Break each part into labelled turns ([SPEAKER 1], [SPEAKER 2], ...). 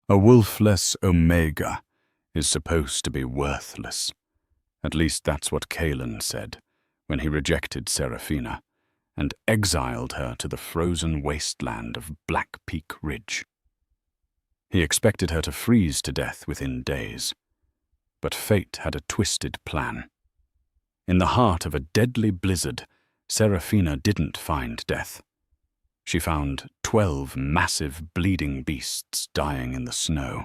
[SPEAKER 1] A wolfless omega is supposed to be worthless. At least that's what Kalen said when he rejected Seraphina and exiled her to the frozen wasteland of Black Peak Ridge. He expected her to freeze to death within days. But fate had a twisted plan. In the heart of a deadly blizzard, Seraphina didn't find death. She found 12 massive bleeding beasts dying in the snow.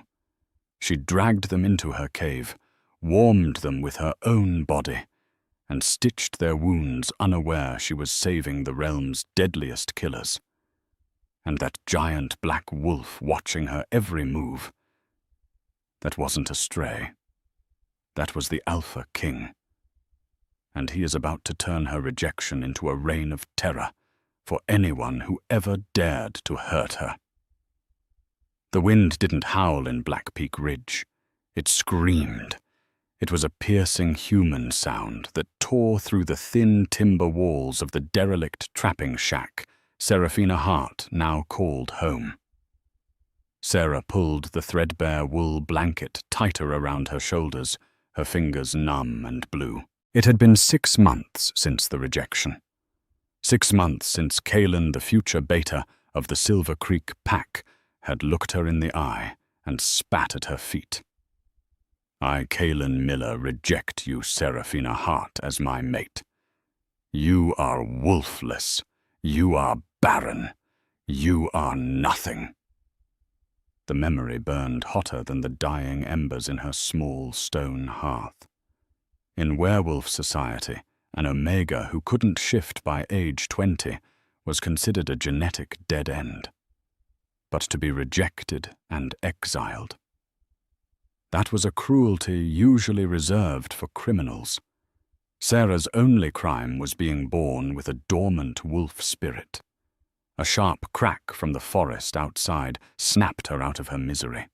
[SPEAKER 1] She dragged them into her cave, warmed them with her own body, and stitched their wounds unaware she was saving the realm's deadliest killers. And that giant black wolf watching her every move, that wasn't a stray. That was the Alpha King. And he is about to turn her rejection into a reign of terror for anyone who ever dared to hurt her. The wind didn't howl in Black Peak Ridge. It screamed. It was a piercing human sound that tore through the thin timber walls of the derelict trapping shack Seraphina Hart now called home. Sarah pulled the threadbare wool blanket tighter around her shoulders, her fingers numb and blue. It had been 6 months since the rejection. 6 months since Kalen, the future beta of the Silver Creek Pack, had looked her in the eye and spat at her feet. I, Kalen Miller, reject you, Seraphina Hart, as my mate. You are wolfless. You are barren. You are nothing. The memory burned hotter than the dying embers in her small stone hearth. In werewolf society, an omega who couldn't shift by age 20 was considered a genetic dead end. But to be rejected and exiled, that was a cruelty usually reserved for criminals. Sarah's only crime was being born with a dormant wolf spirit. A sharp crack from the forest outside snapped her out of her misery.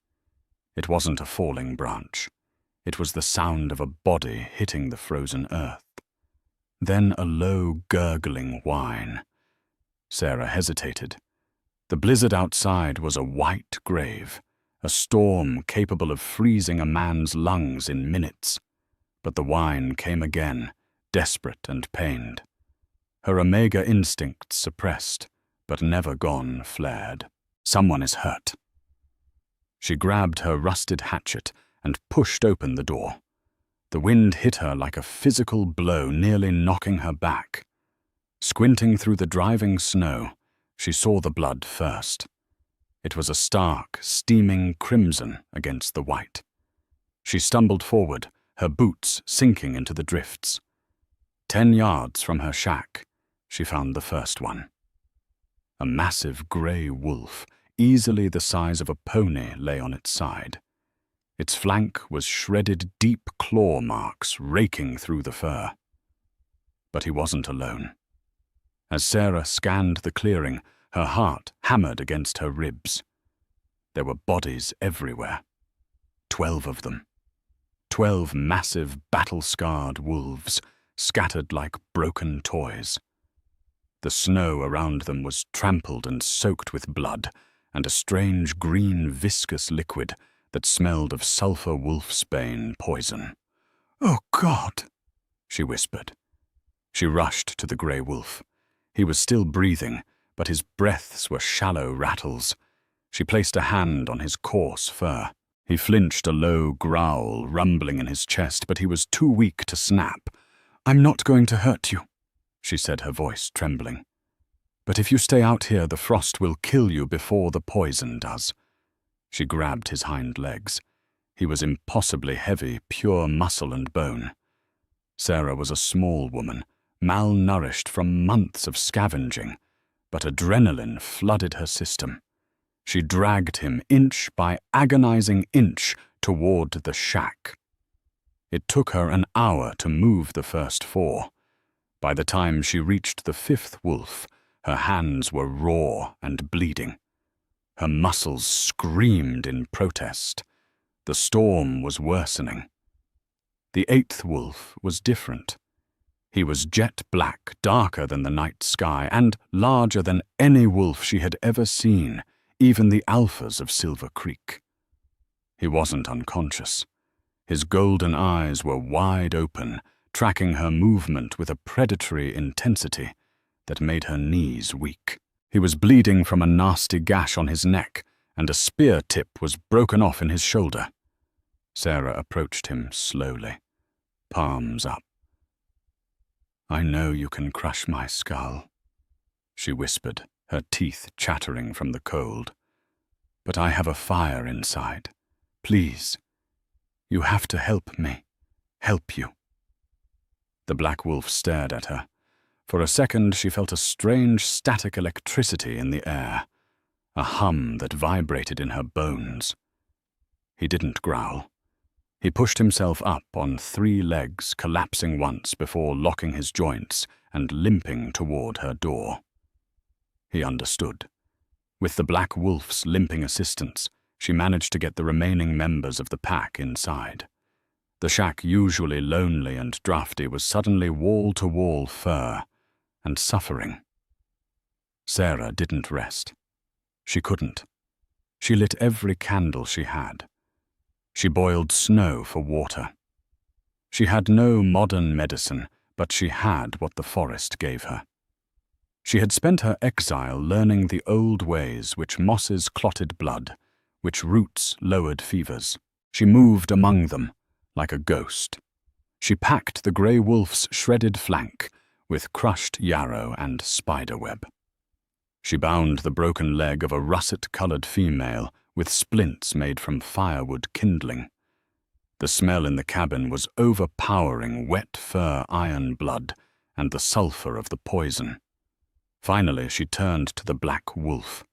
[SPEAKER 1] It wasn't a falling branch. It was the sound of a body hitting the frozen earth. Then a low, gurgling whine. Sarah hesitated. The blizzard outside was a white grave, a storm capable of freezing a man's lungs in minutes. But the whine came again, desperate and pained. Her omega instincts suppressed, but never gone, flared. Someone is hurt. She grabbed her rusted hatchet and pushed open the door. The wind hit her like a physical blow, nearly knocking her back. Squinting through the driving snow, she saw the blood first. It was a stark, steaming crimson against the white. She stumbled forward, her boots sinking into the drifts. 10 yards from her shack, she found the first one. A massive grey wolf, easily the size of a pony, lay on its side. Its flank was shredded deep claw marks raking through the fur. But he wasn't alone. As Sarah scanned the clearing, her heart hammered against her ribs. There were bodies everywhere. 12 of them. 12 massive, battle-scarred wolves, scattered like broken toys. The snow around them was trampled and soaked with blood, and a strange green viscous liquid that smelled of sulphur wolfsbane poison. "Oh, God," she whispered. She rushed to the grey wolf. He was still breathing, but his breaths were shallow rattles. She placed a hand on his coarse fur. He flinched, a low growl rumbling in his chest, but he was too weak to snap. "I'm not going to hurt you," she said, her voice trembling. "But if you stay out here, the frost will kill you before the poison does." She grabbed his hind legs. He was impossibly heavy, pure muscle and bone. Sarah was a small woman, malnourished from months of scavenging, but adrenaline flooded her system. She dragged him inch by agonizing inch toward the shack. It took her an hour to move the first 4. By the time she reached the 5th wolf, her hands were raw and bleeding. Her muscles screamed in protest. The storm was worsening. The 8th wolf was different. He was jet black, darker than the night sky, and larger than any wolf she had ever seen, even the alphas of Silver Creek. He wasn't unconscious. His golden eyes were wide open, tracking her movement with a predatory intensity that made her knees weak. He was bleeding from a nasty gash on his neck, and a spear tip was broken off in his shoulder. Sarah approached him slowly, palms up. "I know you can crush my skull," she whispered, her teeth chattering from the cold. "But I have a fire inside. Please, you have to help me. Help you." The black wolf stared at her. For a second, she felt a strange static electricity in the air, a hum that vibrated in her bones. He didn't growl. He pushed himself up on 3 legs, collapsing once before locking his joints and limping toward her door. He understood. With the black wolf's limping assistance, she managed to get the remaining members of the pack inside. The shack, usually lonely and drafty, was suddenly wall-to-wall fur and suffering. Sarah didn't rest. She couldn't. She lit every candle she had. She boiled snow for water. She had no modern medicine, but she had what the forest gave her. She had spent her exile learning the old ways which mosses clotted blood, which roots lowered fevers. She moved among them like a ghost. She packed the grey wolf's shredded flank with crushed yarrow and spiderweb. She bound the broken leg of a russet-coloured female with splints made from firewood kindling. The smell in the cabin was overpowering wet fur iron blood and the sulphur of the poison. Finally, she turned to the black wolf.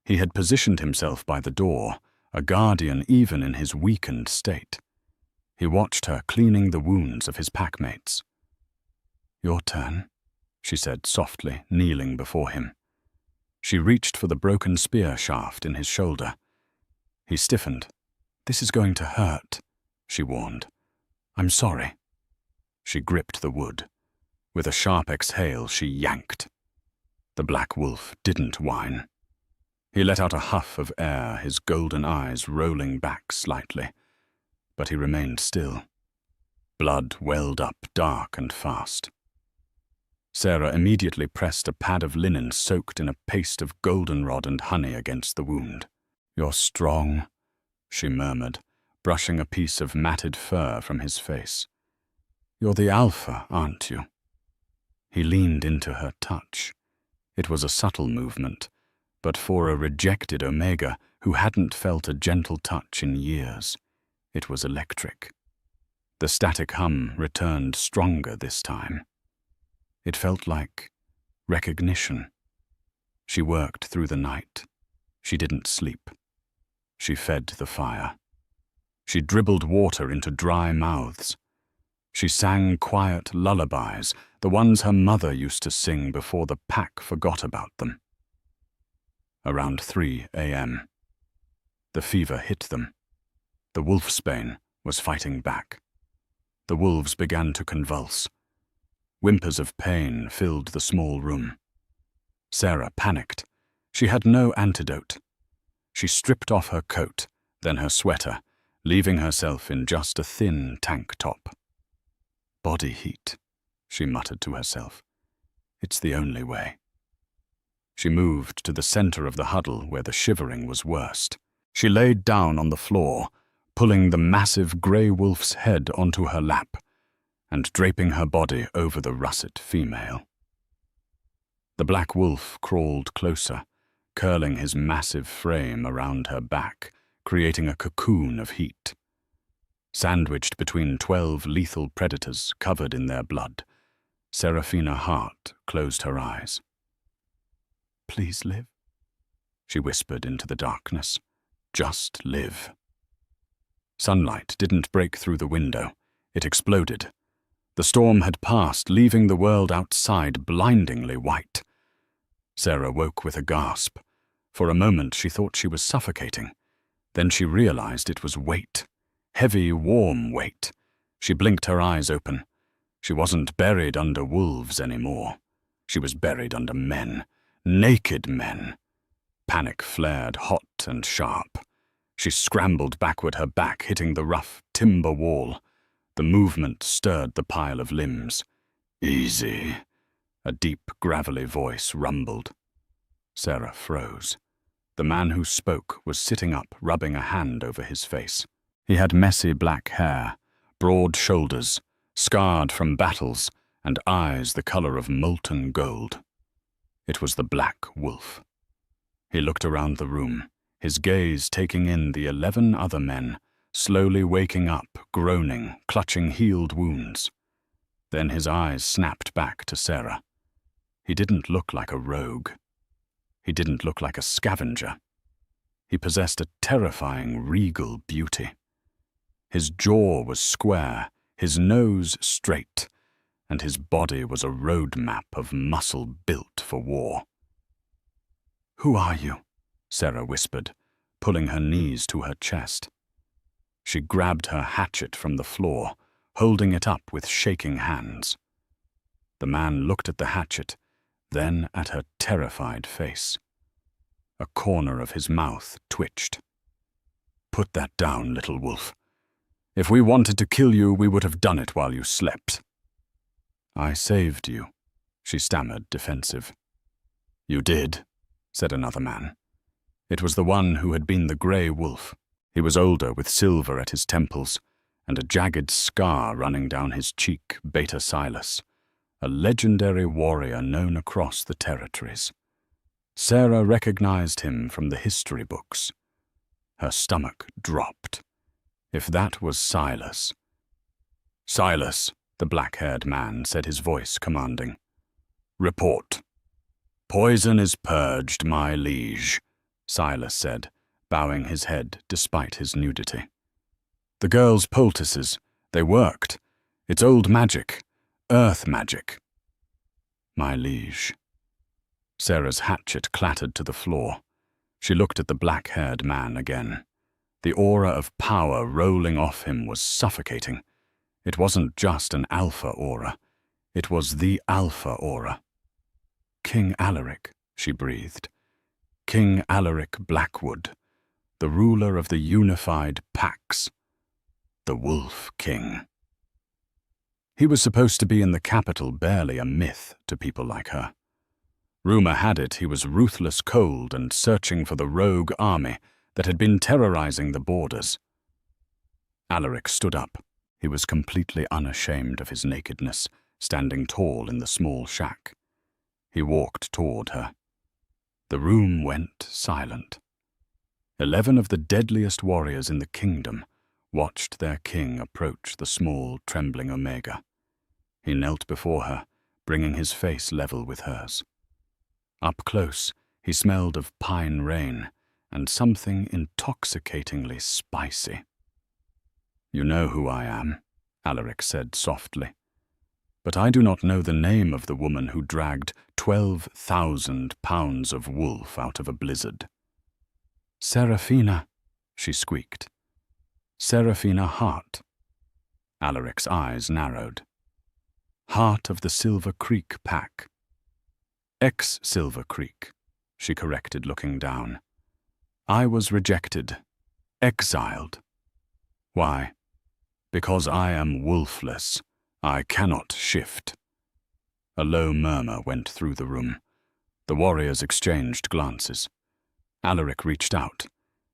[SPEAKER 1] He had positioned himself by the door, a guardian even in his weakened state. He watched her cleaning the wounds of his packmates. "Your turn," she said softly, kneeling before him. She reached for the broken spear shaft in his shoulder. He stiffened. "This is going to hurt," she warned. "I'm sorry." She gripped the wood. With a sharp exhale, she yanked. The black wolf didn't whine. He let out a huff of air, his golden eyes rolling back slightly. But he remained still. Blood welled up dark and fast. Sarah immediately pressed a pad of linen soaked in a paste of goldenrod and honey against the wound. "You're strong," she murmured, brushing a piece of matted fur from his face. "You're the Alpha, aren't you?" He leaned into her touch. It was a subtle movement, but for a rejected Omega who hadn't felt a gentle touch in years, it was electric. The static hum returned stronger this time. It felt like recognition. She worked through the night. She didn't sleep. She fed the fire. She dribbled water into dry mouths. She sang quiet lullabies, the ones her mother used to sing before the pack forgot about them. Around 3 a.m. The fever hit them. The wolfsbane was fighting back. The wolves began to convulse. Whimpers of pain filled the small room. Sarah panicked. She had no antidote. She stripped off her coat, then her sweater, leaving herself in just a thin tank top. "Body heat," she muttered to herself. "It's the only way." She moved to the center of the huddle where the shivering was worst. She laid down on the floor, pulling the massive grey wolf's head onto her lap and draping her body over the russet female. The black wolf crawled closer, curling his massive frame around her back, creating a cocoon of heat. Sandwiched between 12 lethal predators covered in their blood, Seraphina Hart closed her eyes. "Please live," she whispered into the darkness. "Just live." Sunlight didn't break through the window. It exploded. The storm had passed, leaving the world outside blindingly white. Sarah woke with a gasp. For a moment she thought she was suffocating. Then she realized it was weight. Heavy, warm weight. She blinked her eyes open. She wasn't buried under wolves anymore. She was buried under men. Naked men. Panic flared hot and sharp. She scrambled backward, her back hitting the rough timber wall. The movement stirred the pile of limbs. "Easy," a deep, gravelly voice rumbled. Sarah froze. The man who spoke was sitting up, rubbing a hand over his face. He had messy black hair, broad shoulders, scarred from battles, and eyes the color of molten gold. It was the Black Wolf. He looked around the room, his gaze taking in the 11 other men, slowly waking up, groaning, clutching healed wounds. Then his eyes snapped back to Sarah. He didn't look like a rogue. He didn't look like a scavenger. He possessed a terrifying, regal beauty. His jaw was square, his nose straight, and his body was a road map of muscle built for war. "Who are you?" Sarah whispered, pulling her knees to her chest. She grabbed her hatchet from the floor, holding it up with shaking hands. The man looked at the hatchet, then at her terrified face. A corner of his mouth twitched. "Put that down, little wolf. If we wanted to kill you, we would have done it while you slept." "I saved you," she stammered, defensive. "You did," said another man. It was the one who had been the grey wolf. He was older, with silver at his temples, and a jagged scar running down his cheek, Beta Silas, a legendary warrior known across the territories. Sarah recognized him from the history books. Her stomach dropped. If that was Silas. "Silas," the black-haired man said, his voice commanding. "Report." "Poison is purged, my liege," Silas said, bowing his head despite his nudity. "The girl's poultices, they worked. It's old magic, earth magic." "My liege." Sarah's hatchet clattered to the floor. She looked at the black-haired man again. The aura of power rolling off him was suffocating. It wasn't just an alpha aura. It was the alpha aura. "King Alaric," she breathed. "King Alaric Blackwood, the ruler of the unified Pax. The Wolf King." He was supposed to be in the capital, barely a myth to people like her. Rumor had it he was ruthless, cold, and searching for the rogue army that had been terrorizing the borders. Alaric stood up. He was completely unashamed of his nakedness, standing tall in the small shack. He walked toward her. The room went silent. 11 of the deadliest warriors in the kingdom watched their king approach the small, trembling Omega. He knelt before her, bringing his face level with hers. Up close, he smelled of pine rain and something intoxicatingly spicy. "You know who I am," Alaric said softly. "But I do not know the name of the woman who dragged 12,000 pounds of wolf out of a blizzard." "Seraphina," she squeaked. "Seraphina Hart." Alaric's eyes narrowed. "Heart of the Silver Creek Pack." "Ex-Silver Creek," she corrected, looking down. "I was rejected, exiled. Why? Because I am wolfless. I cannot shift." A low murmur went through the room. The warriors exchanged glances. Alaric reached out.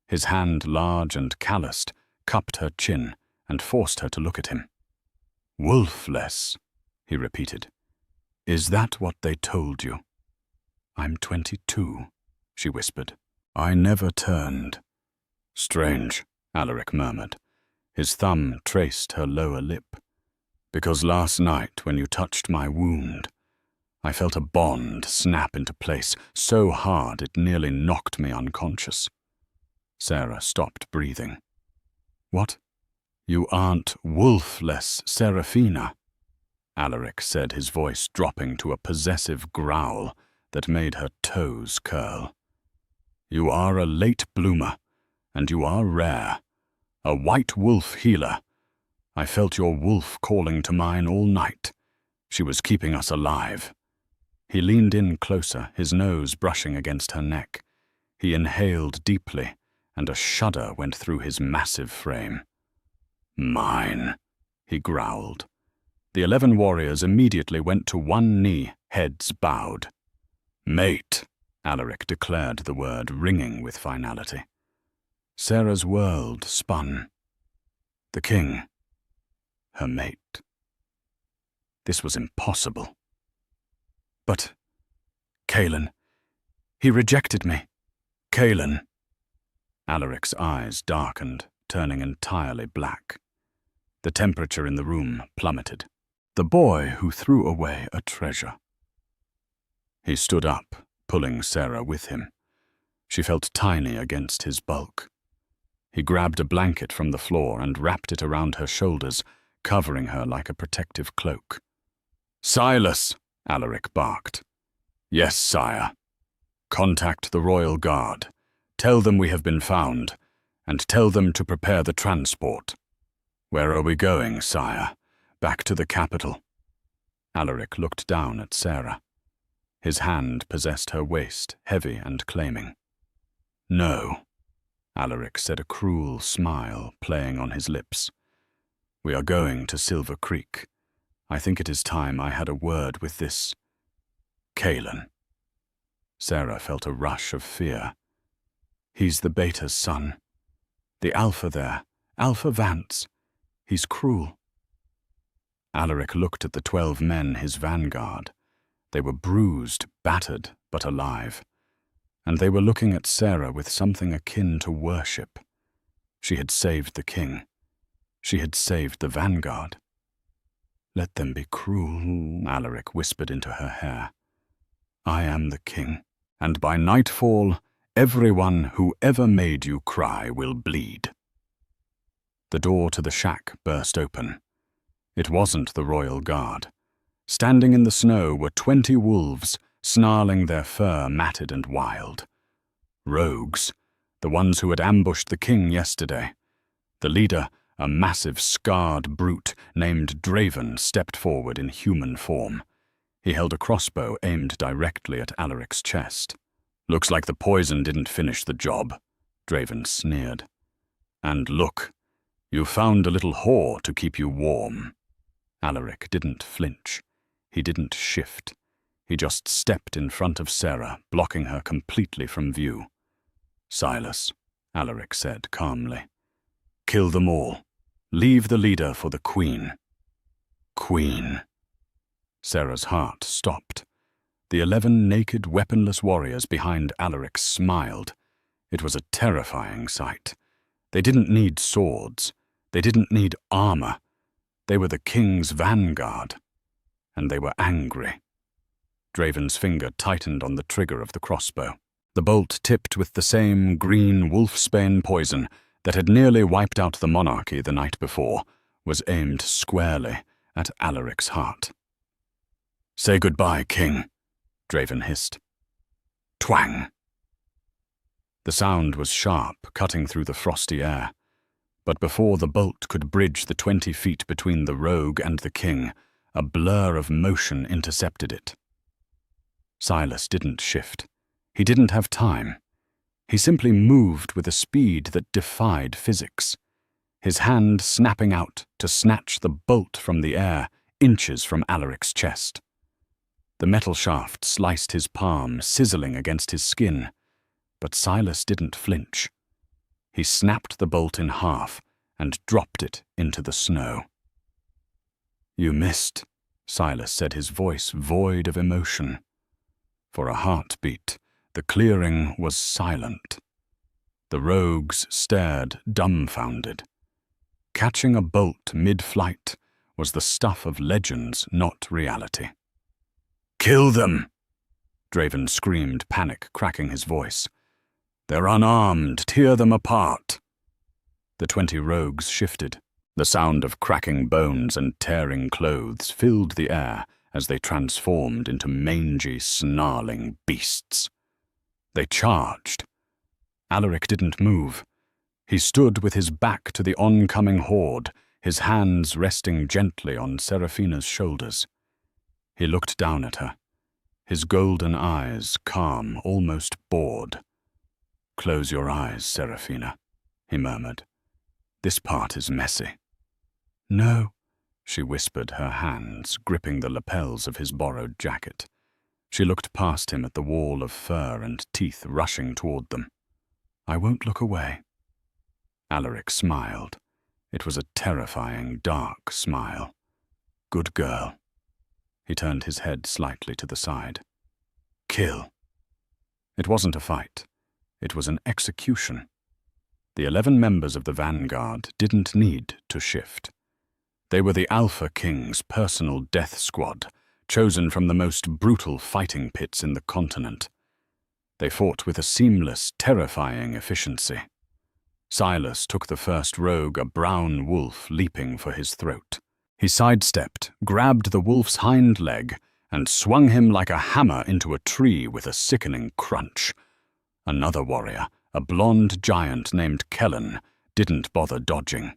[SPEAKER 1] His hand, large and calloused, cupped her chin and forced her to look at him. "Wolfless," he repeated. "Is that what they told you?" "I'm 22, she whispered. "I never turned." "Strange," Alaric murmured. His thumb traced her lower lip. "Because last night, when you touched my wound, I felt a bond snap into place so hard it nearly knocked me unconscious." Sarah stopped breathing. "What? You aren't wolfless, Seraphina?" Alaric said, his voice dropping to a possessive growl that made her toes curl. "You are a late bloomer, and you are rare. A white wolf healer. I felt your wolf calling to mine all night. She was keeping us alive." He leaned in closer, his nose brushing against her neck. He inhaled deeply, and a shudder went through his massive frame. "Mine," he growled. The 11 warriors immediately went to one knee, heads bowed. "Mate," Alaric declared the word, ringing with finality. Sarah's world spun. The king, her mate. This was impossible. But Cailan, he rejected me. Cailan. Alaric's eyes darkened, turning entirely black. The temperature in the room plummeted. The boy who threw away a treasure. He stood up, pulling Sarah with him. She felt tiny against his bulk. He grabbed a blanket from the floor and wrapped it around her shoulders, covering her like a protective cloak. "Silas!" Alaric barked. "Yes, sire. Contact the royal guard. Tell them we have been found, and tell them to prepare the transport." "Where are we going, sire? Back to the capital?" Alaric looked down at Sarah. His hand possessed her waist, heavy and claiming. "No," Alaric said, a cruel smile playing on his lips. "We are going to Silver Creek. I think it is time I had a word with this Cailan." Sarah felt a rush of fear. "He's the Beta's son. The Alpha there, Alpha Vance. He's cruel." Alaric looked at the 12 men, his vanguard. They were bruised, battered, but alive. And they were looking at Sarah with something akin to worship. She had saved the king. She had saved the vanguard. "Let them be cruel," Alaric whispered into her hair. "I am the king, and by nightfall, everyone who ever made you cry will bleed." The door to the shack burst open. It wasn't the royal guard. Standing in the snow were 20 wolves, snarling their fur matted and wild. Rogues, the ones who had ambushed the king yesterday. The leader, a massive, scarred brute named Draven, stepped forward in human form. He held a crossbow aimed directly at Alaric's chest. "Looks like the poison didn't finish the job," Draven sneered. "And look, you found a little whore to keep you warm." Alaric didn't flinch. He didn't shift. He just stepped in front of Sarah, blocking her completely from view. "Silas," Alaric said calmly. "Kill them all. Leave the leader for the queen." "Queen." Sarah's heart stopped. The 11 naked, weaponless warriors behind Alaric smiled. It was a terrifying sight. They didn't need swords. They didn't need armor. They were the king's vanguard. And they were angry. Draven's finger tightened on the trigger of the crossbow. The bolt, tipped with the same green wolfsbane poison that had nearly wiped out the monarchy the night before, was aimed squarely at Alaric's heart. "Say goodbye, king," Draven hissed. Twang! The sound was sharp, cutting through the frosty air. But before the bolt could bridge the 20 feet between the rogue and the king, a blur of motion intercepted it. Silas didn't shift. He didn't have time. He simply moved with a speed that defied physics, his hand snapping out to snatch the bolt from the air, inches from Alaric's chest. The metal shaft sliced his palm, sizzling against his skin, but Silas didn't flinch. He snapped the bolt in half and dropped it into the snow. "You missed," Silas said, his voice void of emotion. For a heartbeat, the clearing was silent. The rogues stared dumbfounded. Catching a bolt mid-flight was the stuff of legends, not reality. "Kill them!" Draven screamed, panic cracking his voice. "They're unarmed. Tear them apart." The 20 rogues shifted. The sound of cracking bones and tearing clothes filled the air as they transformed into mangy, snarling beasts. They charged. Alaric didn't move. He stood with his back to the oncoming horde, his hands resting gently on Seraphina's shoulders. He looked down at her, his golden eyes calm, almost bored. Close your eyes, Seraphina, he murmured. This part is messy. No, she whispered, her hands gripping the lapels of his borrowed jacket. She looked past him at the wall of fur and teeth rushing toward them. I won't look away. Alaric smiled. It was a terrifying, dark smile. Good girl. He turned his head slightly to the side. Kill. It wasn't a fight. It was an execution. The 11 members of the vanguard didn't need to shift. They were the Alpha King's personal death squad, chosen from the most brutal fighting pits in the continent. They fought with a seamless, terrifying efficiency. Silas took the first rogue, a brown wolf leaping for his throat. He sidestepped, grabbed the wolf's hind leg, and swung him like a hammer into a tree with a sickening crunch. Another warrior, a blonde giant named Kellen, didn't bother dodging.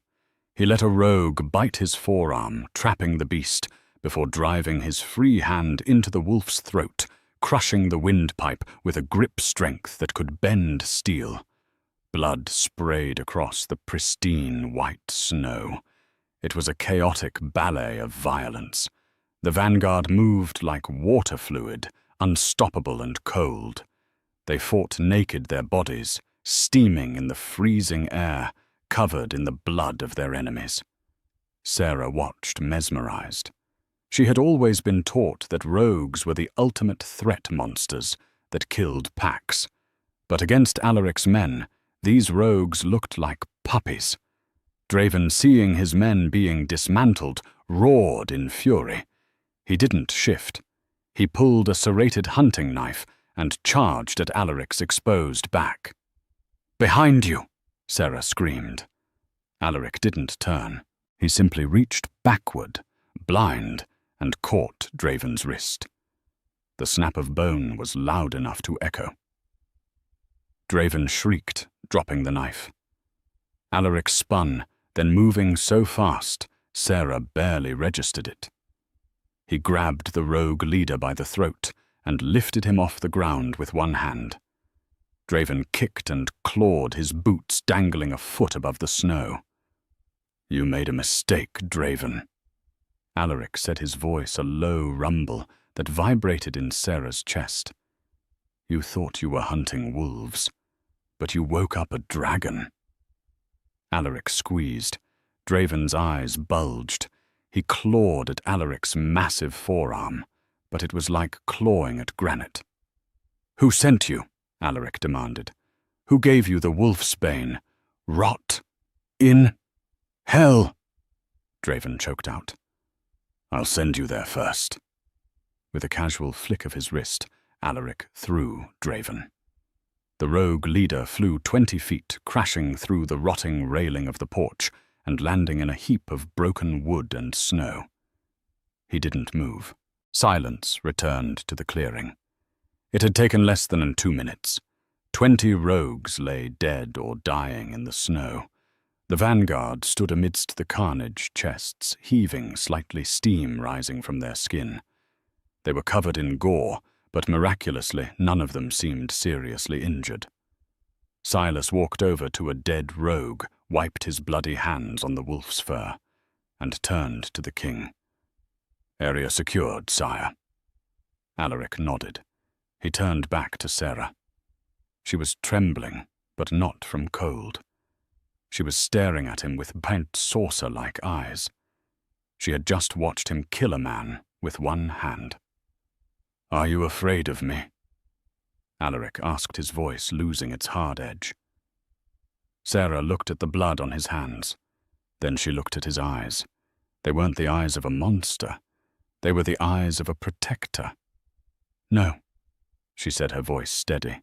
[SPEAKER 1] He let a rogue bite his forearm, trapping the beast, before driving his free hand into the wolf's throat, crushing the windpipe with a grip strength that could bend steel. Blood sprayed across the pristine white snow. It was a chaotic ballet of violence. The vanguard moved like water fluid, unstoppable and cold. They fought naked, their bodies steaming in the freezing air, covered in the blood of their enemies. Sarah watched, mesmerized. She had always been taught that rogues were the ultimate threat monsters that killed packs. But against Alaric's men, these rogues looked like puppies. Draven, seeing his men being dismantled, roared in fury. He didn't shift. He pulled a serrated hunting knife and charged at Alaric's exposed back. "Behind you!" Sarah screamed. Alaric didn't turn. He simply reached backward, blind, and caught Draven's wrist. The snap of bone was loud enough to echo. Draven shrieked, dropping the knife. Alaric spun, then moving so fast, Sarah barely registered it. He grabbed the rogue leader by the throat and lifted him off the ground with one hand. Draven kicked and clawed, his boots dangling a foot above the snow. "You made a mistake, Draven." Alaric set his voice a low rumble that vibrated in Sarah's chest. "You thought you were hunting wolves, but you woke up a dragon." Alaric squeezed. Draven's eyes bulged. He clawed at Alaric's massive forearm, but it was like clawing at granite. "Who sent you?" Alaric demanded. "Who gave you the wolf's bane? Rot in hell!" Draven choked out. "I'll send you there first." With a casual flick of his wrist, Alaric threw Draven. The rogue leader flew 20 feet, crashing through the rotting railing of the porch and landing in a heap of broken wood and snow. He didn't move. Silence returned to the clearing. It had taken less than 2 minutes. 20 rogues lay dead or dying in the snow. The vanguard stood amidst the carnage, chests heaving, slightly steam rising from their skin. They were covered in gore, but miraculously none of them seemed seriously injured. Silas walked over to a dead rogue, wiped his bloody hands on the wolf's fur, and turned to the king. "Area secured, sire." Alaric nodded. He turned back to Sarah. She was trembling, but not from cold. She was staring at him with pint saucer-like eyes. She had just watched him kill a man with one hand. "Are you afraid of me?" Alaric asked, his voice losing its hard edge. Sarah looked at the blood on his hands. Then she looked at his eyes. They weren't the eyes of a monster. They were the eyes of a protector. "No," she said, her voice steady.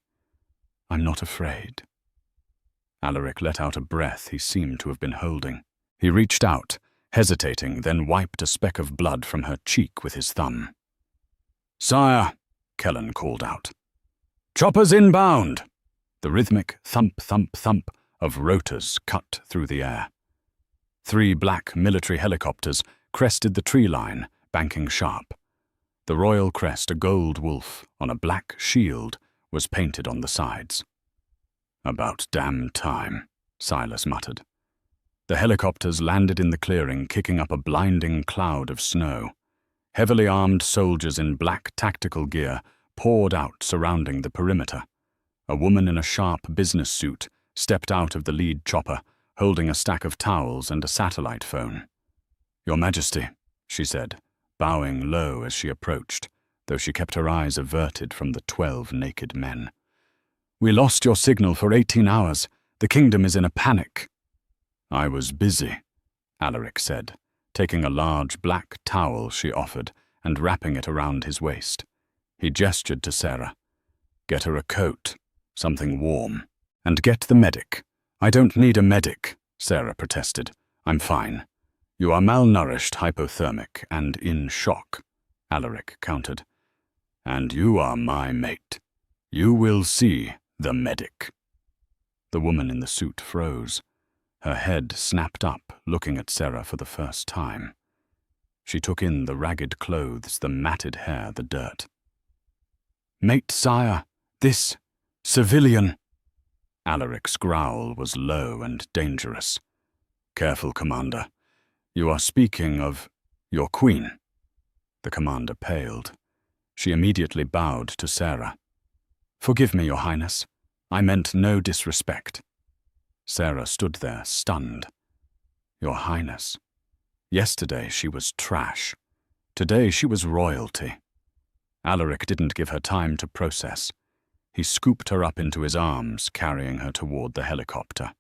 [SPEAKER 1] "I'm not afraid." Alaric let out a breath he seemed to have been holding. He reached out, hesitating, then wiped a speck of blood from her cheek with his thumb. "Sire," Kellen called out. "Choppers inbound!" The rhythmic thump, thump, thump of rotors cut through the air. 3 black military helicopters crested the tree line, banking sharp. The royal crest, a gold wolf on a black shield, was painted on the sides. About damn time, Silas muttered. The helicopters landed in the clearing, kicking up a blinding cloud of snow. Heavily armed soldiers in black tactical gear poured out surrounding the perimeter. A woman in a sharp business suit stepped out of the lead chopper, holding a stack of towels and a satellite phone. "Your Majesty," she said, bowing low as she approached, though she kept her eyes averted from the 12 naked men. "We lost your signal for 18 hours. The kingdom is in a panic." "I was busy," Alaric said, taking a large black towel she offered and wrapping it around his waist. He gestured to Sarah. "Get her a coat, something warm, and get the medic." "I don't need a medic," Sarah protested. "I'm fine." "You are malnourished, hypothermic, and in shock," Alaric countered. "And you are my mate. You will see the medic." The woman in the suit froze. Her head snapped up, looking at Sarah for the first time. She took in the ragged clothes, the matted hair, the dirt. "Mate, sire, this civilian." Alaric's growl was low and dangerous. "Careful, Commander. You are speaking of your queen." The commander paled. She immediately bowed to Sarah. "Forgive me, Your Highness. I meant no disrespect." Sarah stood there, stunned. "Your Highness. Yesterday she was trash. Today she was royalty." Alaric didn't give her time to process. He scooped her up into his arms, carrying her toward the helicopter.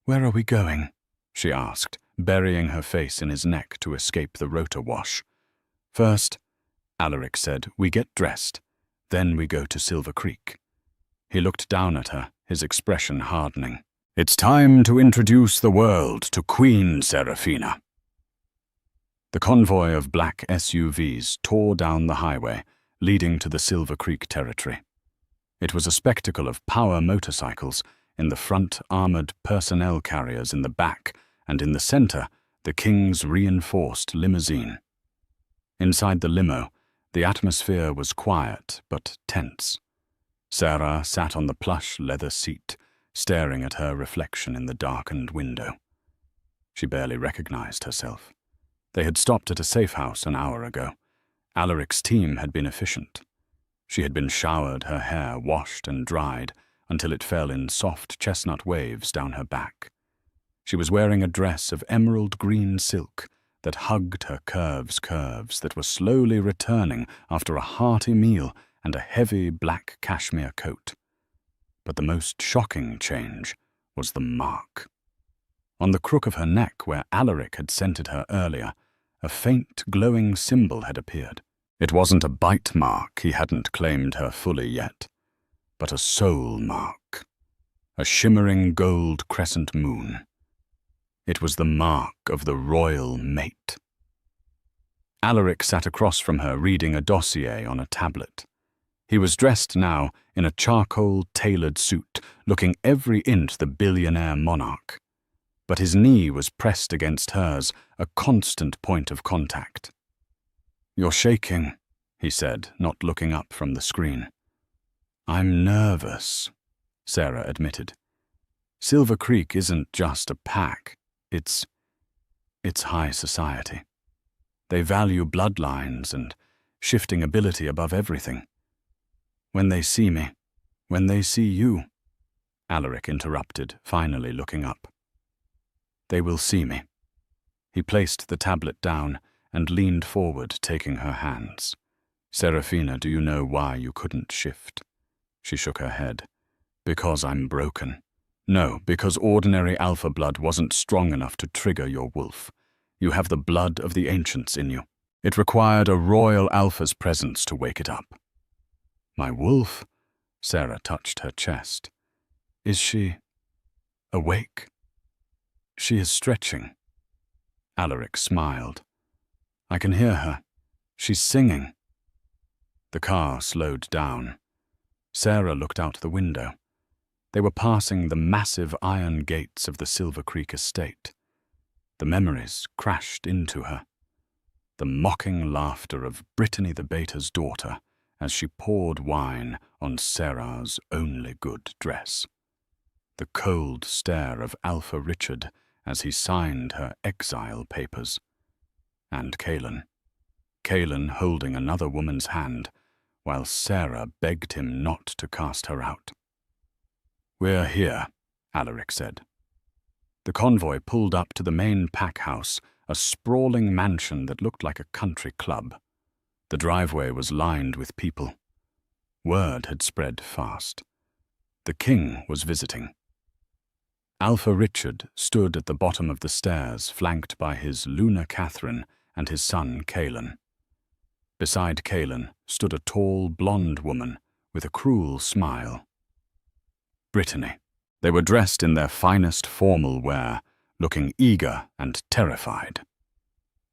[SPEAKER 1] "Where are we going?" she asked, burying her face in his neck to escape the rotor wash. "First," Alaric said, "we get dressed. Then we go to Silver Creek." He looked down at her, his expression hardening. "It's time to introduce the world to Queen Seraphina." The convoy of black SUVs tore down the highway, leading to the Silver Creek territory. It was a spectacle of power motorcycles, in the front armored personnel carriers in the back, and in the center, the king's reinforced limousine. Inside the limo, the atmosphere was quiet but tense. Sarah sat on the plush leather seat, staring at her reflection in the darkened window. She barely recognized herself. They had stopped at a safe house an hour ago. Alaric's team had been efficient. She had been showered, her hair washed and dried until it fell in soft chestnut waves down her back. She was wearing a dress of emerald green silk that hugged her curves that were slowly returning after a hearty meal and a heavy black cashmere coat. But the most shocking change was the mark. On the crook of her neck, where Alaric had scented her earlier, a faint glowing symbol had appeared. It wasn't a bite mark, he hadn't claimed her fully yet, but a soul mark, a shimmering gold crescent moon. It was the mark of the royal mate. Alaric sat across from her, reading a dossier on a tablet. He was dressed now in a charcoal-tailored suit, looking every inch the billionaire monarch. But his knee was pressed against hers, a constant point of contact. "You're shaking," he said, not looking up from the screen. "I'm nervous," Sarah admitted. "Silver Creek isn't just a pack. It's high society. They value bloodlines and shifting ability above everything. When they see me, when they see you," Alaric interrupted, finally looking up. "They will see me." He placed the tablet down and leaned forward, taking her hands. "Seraphina, do you know why you couldn't shift?" She shook her head. "Because I'm broken. No, because ordinary alpha blood wasn't strong enough to trigger your wolf. You have the blood of the ancients in you. It required a royal alpha's presence to wake it up." "My wolf?" Sarah touched her chest. "Is she awake?" "She is stretching." Alaric smiled. "I can hear her. She's singing." The car slowed down. Sarah looked out the window. They were passing the massive iron gates of the Silver Creek estate. The memories crashed into her. The mocking laughter of Brittany the Bater's daughter as she poured wine on Sarah's only good dress. the cold stare of Alpha Richard as he signed her exile papers. And Calen holding another woman's hand, while Sarah begged him not to cast her out. "We're here," Alaric said. The convoy pulled up to the main pack house, a sprawling mansion that looked like a country club. The driveway was lined with people. Word had spread fast. The king was visiting. Alpha Richard stood at the bottom of the stairs, flanked by his Luna Catherine and his son Calen. Beside Calen stood a tall, blonde woman with a cruel smile. Brittany. They were dressed in their finest formal wear, looking eager and terrified.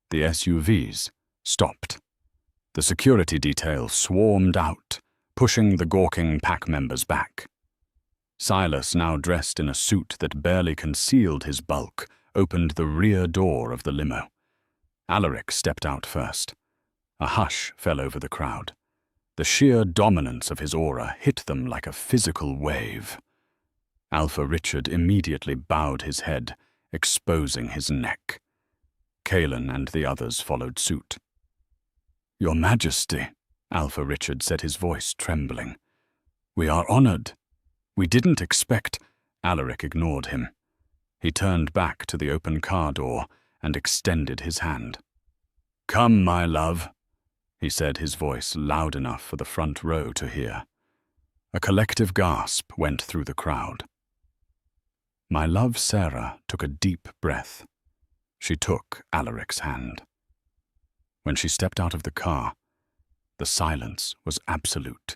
[SPEAKER 1] The SUVs stopped. The security detail swarmed out, pushing the gawking pack members back. Silas, now dressed in a suit that barely concealed his bulk, opened the rear door of the limo. Alaric stepped out first. A hush fell over the crowd. The sheer dominance of his aura hit them like a physical wave. Alpha Richard immediately bowed his head, exposing his neck. Calen and the others followed suit. "Your Majesty," Alpha Richard said, his voice trembling. "We are honored. We didn't expect—" Alaric ignored him. He turned back to the open car door and extended his hand. "Come, my love," he said, his voice loud enough for the front row to hear. A collective gasp went through the crowd. My love Sarah took a deep breath. She took Alaric's hand. When she stepped out of the car, the silence was absolute.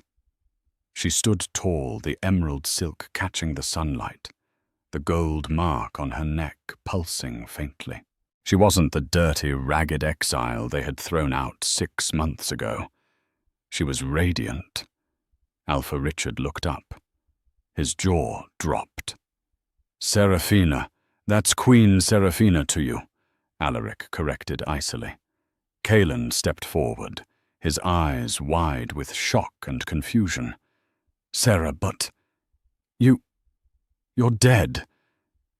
[SPEAKER 1] She stood tall, the emerald silk catching the sunlight, the gold mark on her neck pulsing faintly. She wasn't the dirty, ragged exile they had thrown out 6 months ago. She was radiant. Alpha Richard looked up. His jaw dropped. "Seraphina, that's Queen Seraphina to you," Alaric corrected icily. Calen stepped forward, his eyes wide with shock and confusion. "Sarah, but you're dead.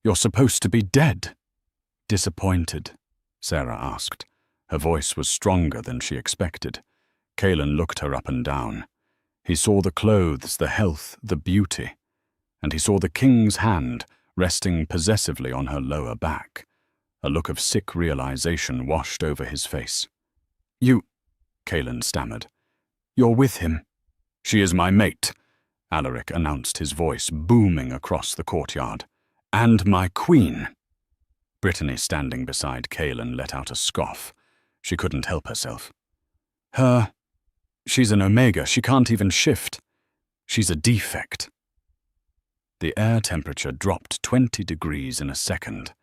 [SPEAKER 1] You're supposed to be dead." "Disappointed?" Sarah asked. Her voice was stronger than she expected. Calen looked her up and down. He saw the clothes, the health, the beauty, and he saw the king's hand resting possessively on her lower back. A look of sick realization washed over his face. Calen stammered. "You're with him." "She is my mate," Alaric announced, his voice booming across the courtyard. "And my queen." Brittany, standing beside Calen, let out a scoff. She couldn't help herself. She's an omega. She can't even shift. She's a defect." The air temperature dropped 20 degrees in a second.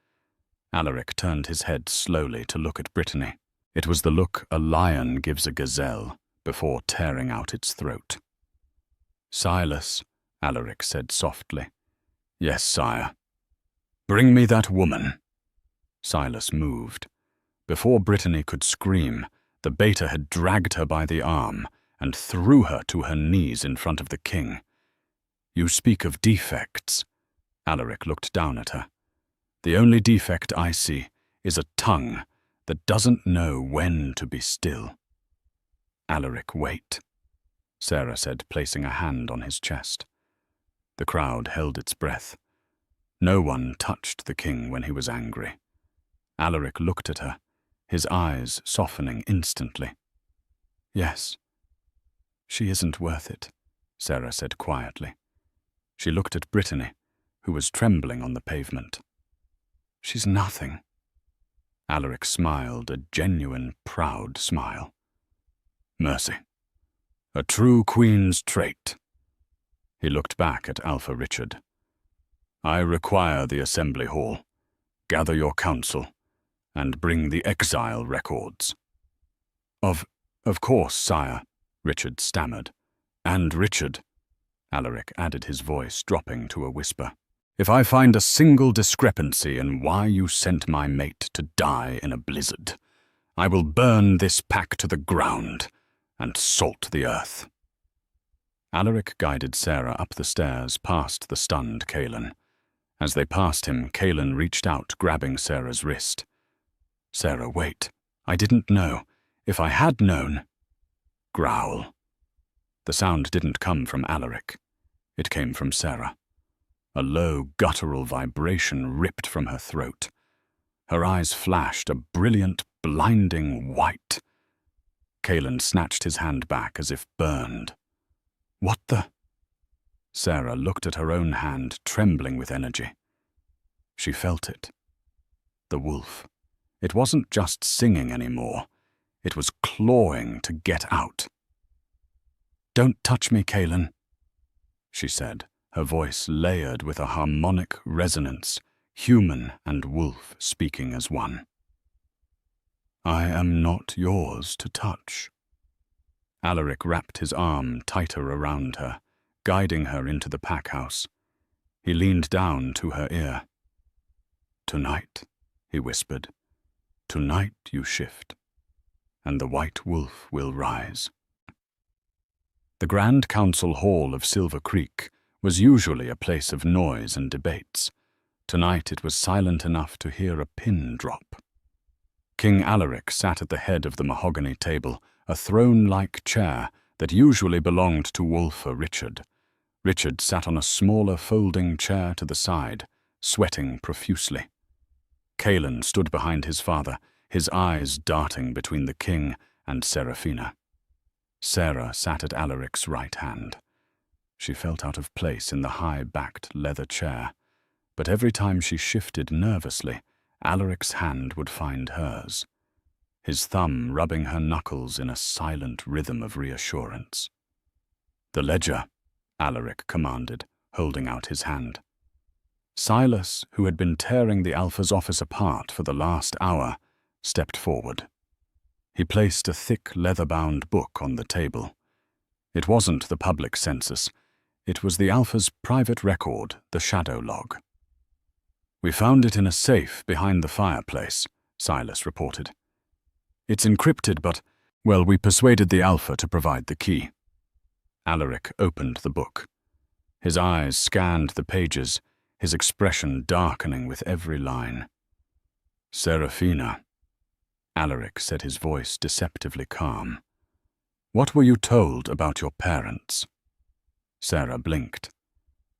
[SPEAKER 1] Alaric turned his head slowly to look at Brittany. It was the look a lion gives a gazelle before tearing out its throat. "Silas," Alaric said softly. "Yes, sire." "Bring me that woman." Silas moved. Before Brittany could scream, the beta had dragged her by the arm and threw her to her knees in front of the king. "You speak of defects." Alaric looked down at her. "The only defect I see is a tongue that doesn't know when to be still." "Alaric, wait," Sarah said, placing a hand on his chest. The crowd held its breath. No one touched the king when he was angry. Alaric looked at her, his eyes softening instantly. "Yes, she isn't worth it," Sarah said quietly. She looked at Brittany, who was trembling on the pavement. "She's nothing." Alaric smiled, a genuine, proud smile. "Mercy. A true queen's trait." He looked back at Alpha Richard. "I require the assembly hall. Gather your council, and bring the exile records." Of course, sire," Richard stammered. "And Richard," Alaric added, his voice dropping to a whisper, "if I find a single discrepancy in why you sent my mate to die in a blizzard, I will burn this pack to the ground and salt the earth." Alaric guided Sarah up the stairs past the stunned Calen. As they passed him, Kaelin reached out, grabbing Sarah's wrist. "Sarah, wait. I didn't know. If I had known—" Growl. The sound didn't come from Alaric. It came from Sarah. A low, guttural vibration ripped from her throat. Her eyes flashed a brilliant, blinding white. Kaelin snatched his hand back as if burned. "What the—" Sarah looked at her own hand, trembling with energy. She felt it. The wolf. It wasn't just singing anymore. It was clawing to get out. "Don't touch me, Kaelin," she said, her voice layered with a harmonic resonance, human and wolf speaking as one. "I am not yours to touch." Alaric wrapped his arm tighter around her, guiding her into the pack house. He leaned down to her ear. "Tonight," he whispered, "tonight you shift, and the white wolf will rise." The Grand Council Hall of Silver Creek was usually a place of noise and debates. Tonight it was silent enough to hear a pin drop. King Alaric sat at the head of the mahogany table, a throne-like chair that usually belonged to Wolfer Richard. Richard sat on a smaller folding chair to the side, sweating profusely. Kaelin stood behind his father, his eyes darting between the king and Seraphina. Sarah sat at Alaric's right hand. She felt out of place in the high-backed leather chair, but every time she shifted nervously, Alaric's hand would find hers, his thumb rubbing her knuckles in a silent rhythm of reassurance. "The ledger," Alaric commanded, holding out his hand. Silas, who had been tearing the Alpha's office apart for the last hour, stepped forward. He placed a thick leather-bound book on the table. It wasn't the public census. It was the Alpha's private record, the shadow log. "We found it in a safe behind the fireplace," Silas reported. "It's encrypted, but, well, we persuaded the Alpha to provide the key." Alaric opened the book. His eyes scanned the pages, his expression darkening with every line. "Seraphina," Alaric said, his voice deceptively calm. "What were you told about your parents?" Sarah blinked.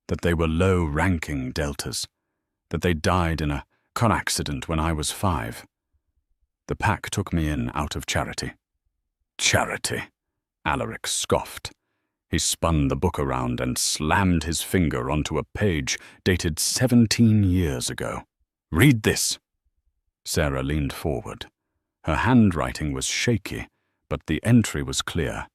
[SPEAKER 1] "That they were low-ranking deltas. That they died in a car accident when I was 5. The pack took me in out of charity." "Charity," Alaric scoffed. He spun the book around and slammed his finger onto a page dated 17 years ago. "Read this." Sarah leaned forward. Her handwriting was shaky, but the entry was clear.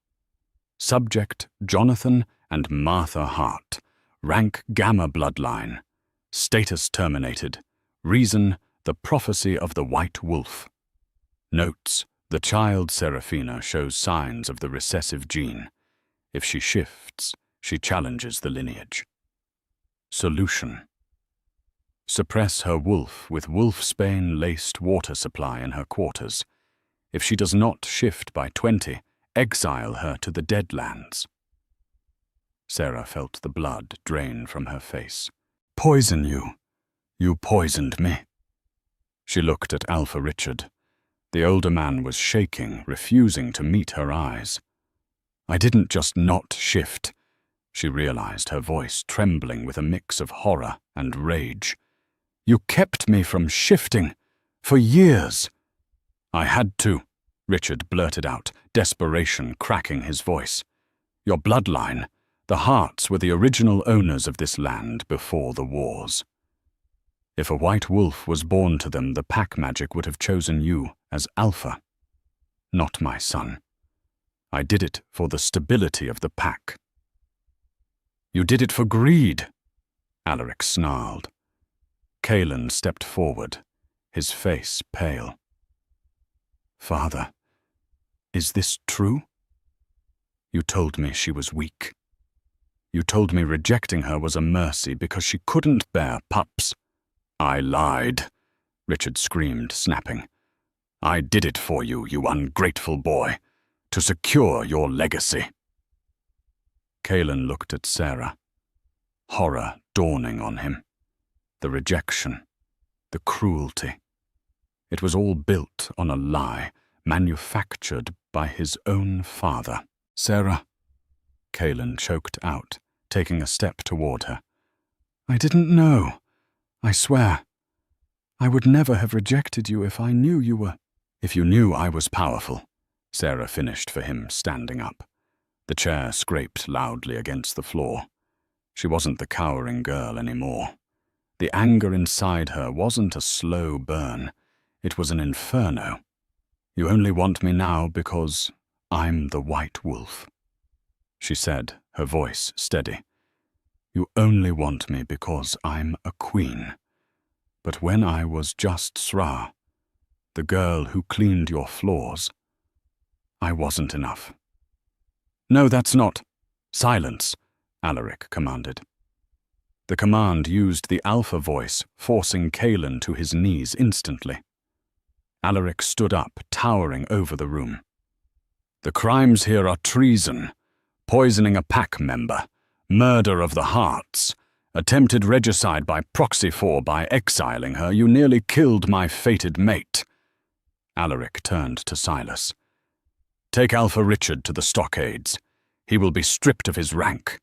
[SPEAKER 1] Subject, Jonathan and Martha Hart. Rank Gamma bloodline. Status terminated. Reason, the prophecy of the White Wolf. Notes, the child Seraphina shows signs of the recessive gene. If she shifts, she challenges the lineage. Solution. Suppress her wolf with wolfsbane-laced water supply in her quarters. If she does not shift by 20, exile her to the Deadlands. Sarah felt the blood drain from her face. "Poison you. You poisoned me." She looked at Alpha Richard. The older man was shaking, refusing to meet her eyes. "I didn't just not shift," she realized, her voice trembling with a mix of horror and rage. "You kept me from shifting. For years." "I had to," Richard blurted out, desperation cracking his voice. "Your bloodline, the Harts were the original owners of this land before the wars. If a white wolf was born to them, the pack magic would have chosen you as Alpha. Not my son. I did it for the stability of the pack." "You did it for greed," Alaric snarled. Kaelin stepped forward, his face pale. "Father, is this true? You told me she was weak. You told me rejecting her was a mercy because she couldn't bear pups." "I lied," Richard screamed, snapping. "I did it for you, you ungrateful boy, to secure your legacy." Kaelin looked at Sarah, horror dawning on him. The rejection, the cruelty. It was all built on a lie, manufactured by his own father. "Sarah," Kaelin choked out, taking a step toward her. "I didn't know. I swear. I would never have rejected you if I knew you were—" "If you knew I was powerful," Sarah finished for him, standing up. The chair scraped loudly against the floor. She wasn't the cowering girl anymore. The anger inside her wasn't a slow burn. It was an inferno. "You only want me now because I'm the White Wolf," she said, her voice steady. "You only want me because I'm a queen. But when I was just Sra, the girl who cleaned your floors, I wasn't enough." "No, that's not—" "Silence," Alaric commanded. The command used the Alpha voice, forcing Kaelin to his knees instantly. Alaric stood up, towering over the room. "The crimes here are treason, poisoning a pack member, murder of the hearts, attempted regicide by proxy, for by exiling her you nearly killed my fated mate." Alaric turned to Silas. "Take Alpha Richard to the stockades. He will be stripped of his rank.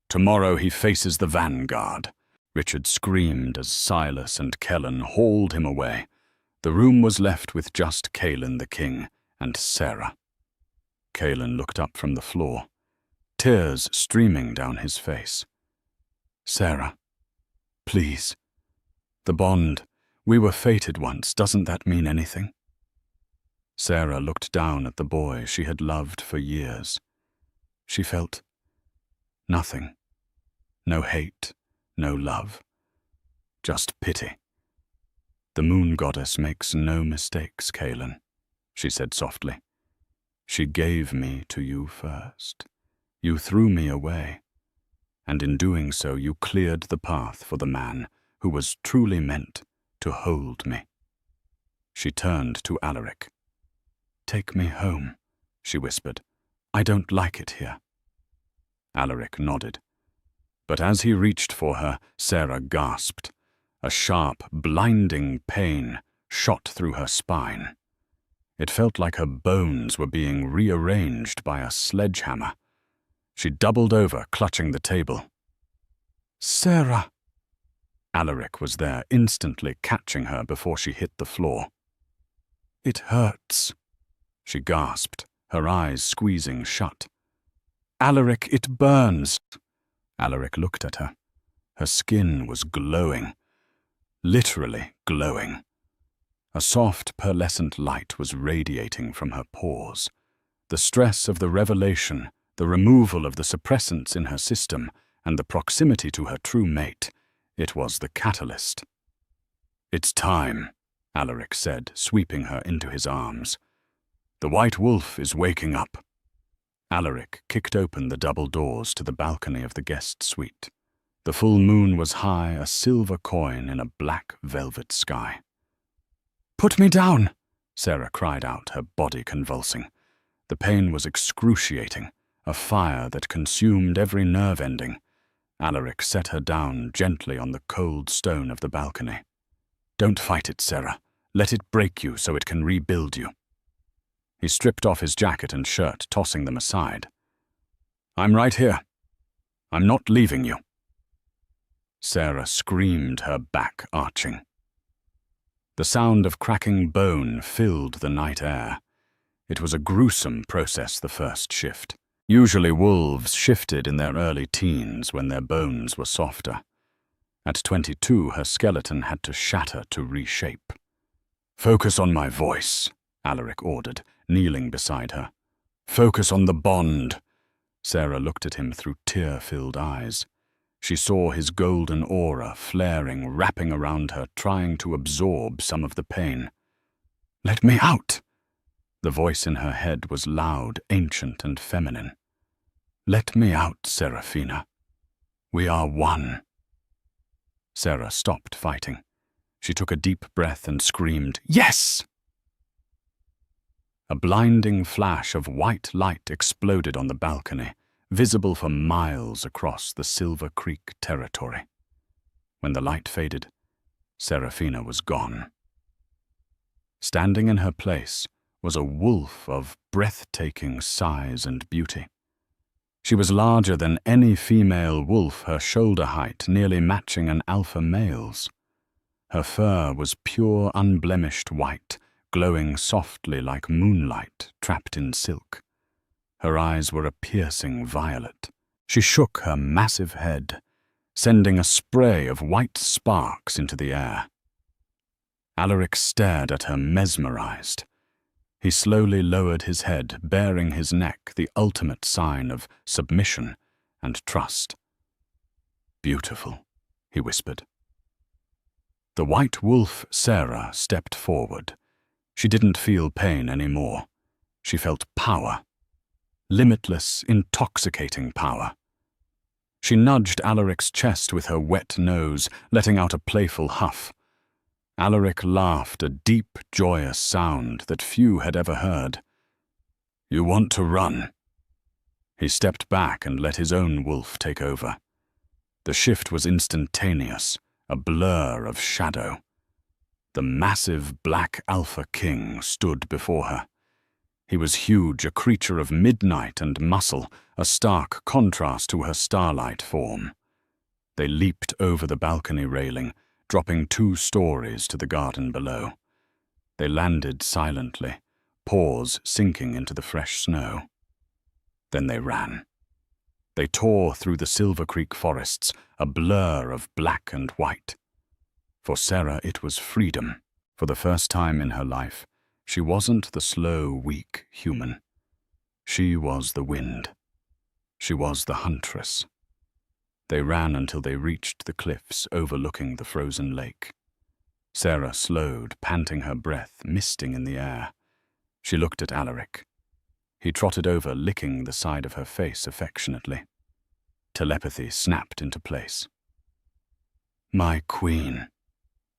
[SPEAKER 1] Tomorrow he faces the vanguard." Richard screamed as Silas and Kellen hauled him away. The room was left with just Kaelin the king and Sarah. Kaelin looked up from the floor, tears streaming down his face. "Sarah, please. The bond, we were fated once, doesn't that mean anything?" Sarah looked down at the boy she had loved for years. She felt nothing. No hate, no love. Just pity. "The moon goddess makes no mistakes, Kaelin," she said softly. "She gave me to you first. You threw me away. And in doing so you cleared the path for the man who was truly meant to hold me." She turned to Alaric. "Take me home," she whispered. "I don't like it here." Alaric nodded. But as he reached for her, Sarah gasped. A sharp, blinding pain shot through her spine. It felt like her bones were being rearranged by a sledgehammer. She doubled over, clutching the table. "Sarah!" Alaric was there, instantly catching her before she hit the floor. "It hurts," she gasped, her eyes squeezing shut. "Alaric, it burns." Alaric looked at her. Her skin was glowing. Literally glowing. A soft, pearlescent light was radiating from her pores. The stress of the revelation, the removal of the suppressants in her system, and the proximity to her true mate, it was the catalyst. "It's time," Alaric said, sweeping her into his arms. "The White Wolf is waking up." Alaric kicked open the double doors to the balcony of the guest suite. The full moon was high, a silver coin in a black velvet sky. "Put me down!" Sarah cried out, her body convulsing. The pain was excruciating, a fire that consumed every nerve ending. Alaric set her down gently on the cold stone of the balcony. "Don't fight it, Sarah. Let it break you so it can rebuild you." He stripped off his jacket and shirt, tossing them aside. "I'm right here. I'm not leaving you." Sarah screamed, her back arching. The sound of cracking bone filled the night air. It was a gruesome process the first shift. Usually wolves shifted in their early teens when their bones were softer. At 22, her skeleton had to shatter to reshape. "Focus on my voice," Alaric ordered, kneeling beside her. "Focus on the bond." Sarah looked at him through tear-filled eyes. She saw his golden aura flaring, wrapping around her, trying to absorb some of the pain. "Let me out!" The voice in her head was loud, ancient, and feminine. "Let me out, Seraphina. We are one." Sarah stopped fighting. She took a deep breath and screamed, "Yes!" A blinding flash of white light exploded on the balcony, visible for miles across the Silver Creek territory. When the light faded, Seraphina was gone. Standing in her place was a wolf of breathtaking size and beauty. She was larger than any female wolf, her shoulder height nearly matching an alpha male's. Her fur was pure, unblemished white, glowing softly like moonlight trapped in silk. Her eyes were a piercing violet. She shook her massive head, sending a spray of white sparks into the air. Alaric stared at her mesmerized. He slowly lowered his head, baring his neck, the ultimate sign of submission and trust. "Beautiful," he whispered. The white wolf, Sarah, stepped forward. She didn't feel pain anymore. She felt power. Limitless, intoxicating power. She nudged Alaric's chest with her wet nose, letting out a playful huff. Alaric laughed, a deep, joyous sound that few had ever heard. "You want to run?" He stepped back and let his own wolf take over. The shift was instantaneous, a blur of shadow. The massive black alpha king stood before her. He was huge, a creature of midnight and muscle, a stark contrast to her starlight form. They leaped over the balcony railing, dropping 2 stories to the garden below. They landed silently, paws sinking into the fresh snow. Then they ran. They tore through the Silver Creek forests, a blur of black and white. For Sarah, it was freedom. For the first time in her life, she wasn't the slow, weak human. She was the wind. She was the huntress. They ran until they reached the cliffs overlooking the frozen lake. Sarah slowed, panting her breath, misting in the air. She looked at Alaric. He trotted over, licking the side of her face affectionately. Telepathy snapped into place. "My queen,"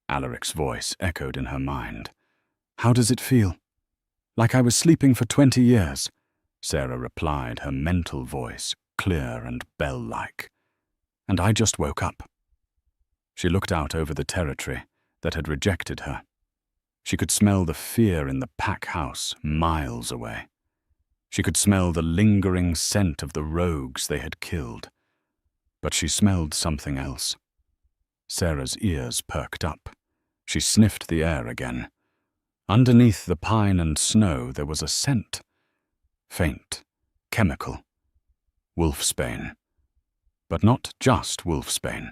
[SPEAKER 1] Alaric's voice echoed in her mind. "How does it feel?" "Like I was sleeping for 20 years, Sarah replied, her mental voice clear and bell-like. "And I just woke up." She looked out over the territory that had rejected her. She could smell the fear in the pack house miles away. She could smell the lingering scent of the rogues they had killed. But she smelled something else. Sarah's ears perked up. She sniffed the air again. Underneath the pine and snow there was a scent. Faint, chemical. Wolfsbane. But not just wolfsbane.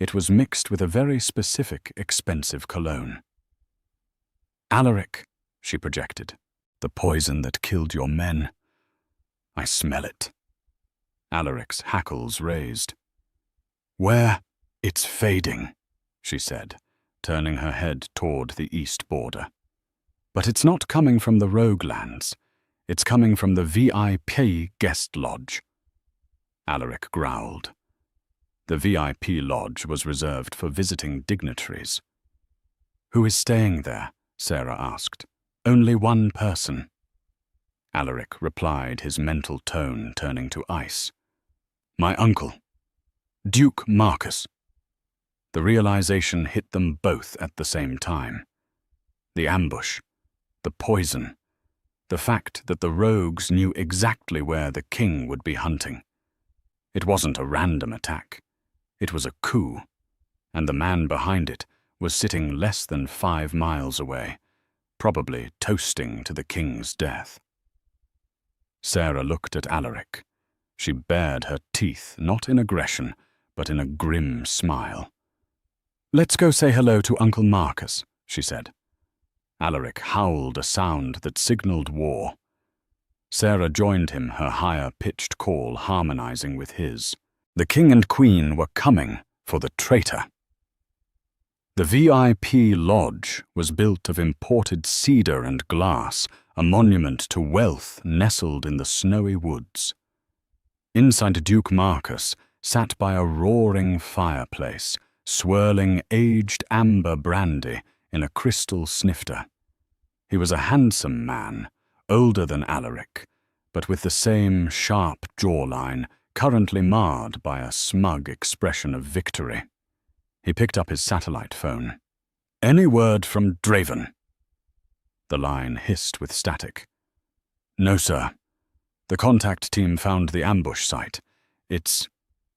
[SPEAKER 1] It was mixed with a very specific, expensive cologne. "Alaric," she projected, "the poison that killed your men. I smell it." Alaric's hackles raised. "Where? It's fading," she said, turning her head toward the east border. "But it's not coming from the rogue lands. It's coming from the VIP guest lodge." Alaric growled. The VIP lodge was reserved for visiting dignitaries. "Who is staying there?" Sarah asked. "Only one person." Alaric replied, his mental tone turning to ice. "My uncle, Duke Marcus." The realization hit them both at the same time. The ambush, the poison, the fact that the rogues knew exactly where the king would be hunting. It wasn't a random attack. It was a coup, and the man behind it was sitting less than 5 miles away, probably toasting to the king's death. Sarah looked at Alaric. She bared her teeth, not in aggression, but in a grim smile. "Let's go say hello to Uncle Marcus," she said. Alaric howled a sound that signaled war. Sarah joined him, her higher-pitched call harmonizing with his. The king and queen were coming for the traitor. The VIP lodge was built of imported cedar and glass, a monument to wealth nestled in the snowy woods. Inside Duke Marcus sat by a roaring fireplace, swirling aged amber brandy in a crystal snifter. He was a handsome man, older than Alaric, but with the same sharp jawline, currently marred by a smug expression of victory. He picked up his satellite phone. "Any word from Draven?" The line hissed with static. "No, sir. The contact team found the ambush site. It's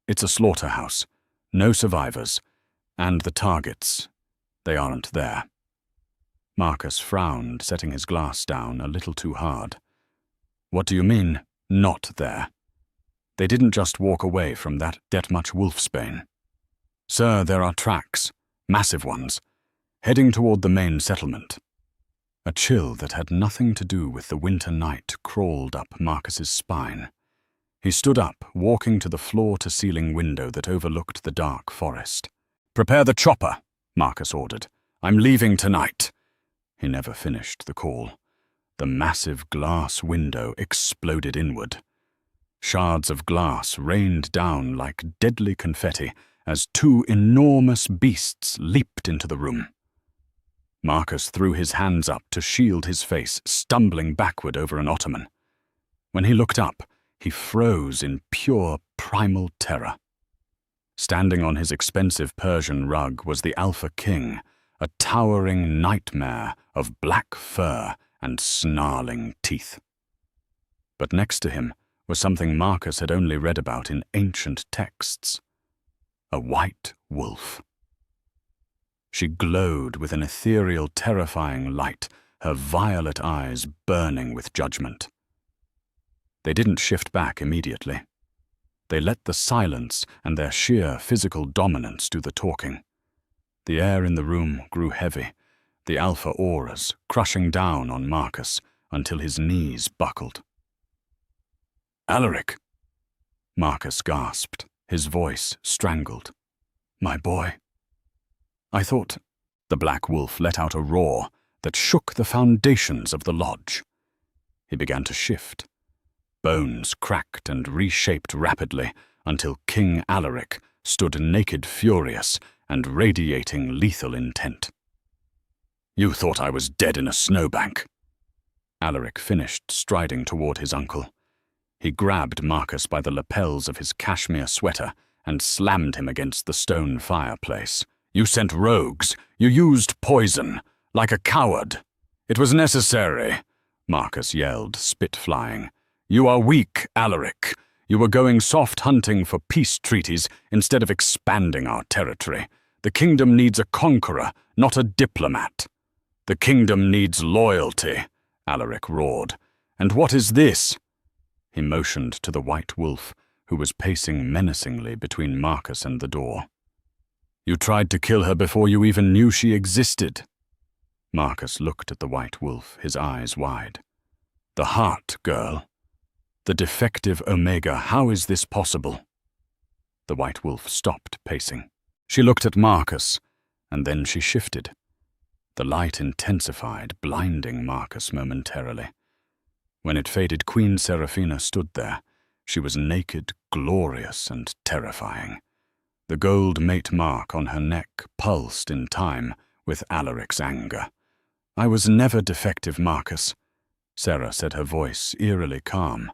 [SPEAKER 1] a slaughterhouse. No survivors. And the targets, they aren't there." Marcus frowned, setting his glass down a little too hard. "What do you mean, not there? They didn't just walk away from that much wolfsbane." "Sir, there are tracks, massive ones, heading toward the main settlement." A chill that had nothing to do with the winter night crawled up Marcus's spine. He stood up, walking to the floor-to-ceiling window that overlooked the dark forest. "Prepare the chopper," Marcus ordered. "I'm leaving tonight." He never finished the call. The massive glass window exploded inward. Shards of glass rained down like deadly confetti as two enormous beasts leaped into the room. Marcus threw his hands up to shield his face, stumbling backward over an ottoman. When he looked up, he froze in pure primal terror. Standing on his expensive Persian rug was the Alpha King, a towering nightmare of black fur and snarling teeth. But next to him was something Marcus had only read about in ancient texts: a white wolf. She glowed with an ethereal, terrifying light, her violet eyes burning with judgment. They didn't shift back immediately. They let the silence and their sheer physical dominance do the talking. The air in the room grew heavy, the alpha auras crushing down on Marcus until his knees buckled. "Alaric!" Marcus gasped, his voice strangled. "My boy." "I thought—" The black wolf let out a roar that shook the foundations of the lodge. He began to shift. Bones cracked and reshaped rapidly until King Alaric stood naked, furious, and radiating lethal intent. "You thought I was dead in a snowbank." Alaric finished, striding toward his uncle. He grabbed Marcus by the lapels of his cashmere sweater and slammed him against the stone fireplace. "You sent rogues. You used poison. Like a coward." "It was necessary," Marcus yelled, spit flying. "You are weak, Alaric. You were going soft hunting for peace treaties instead of expanding our territory. The kingdom needs a conqueror, not a diplomat." "The kingdom needs loyalty," Alaric roared. "And what is this?" He motioned to the white wolf, who was pacing menacingly between Marcus and the door. "You tried to kill her before you even knew she existed." Marcus looked at the white wolf, his eyes wide. "The heart, girl. The defective Omega, how is this possible?" The white wolf stopped pacing. She looked at Marcus, and then she shifted. The light intensified, blinding Marcus momentarily. When it faded, Queen Seraphina stood there. She was naked, glorious, and terrifying. The gold mate mark on her neck pulsed in time with Alaric's anger. "I was never defective, Marcus," Sarah said, her voice eerily calm.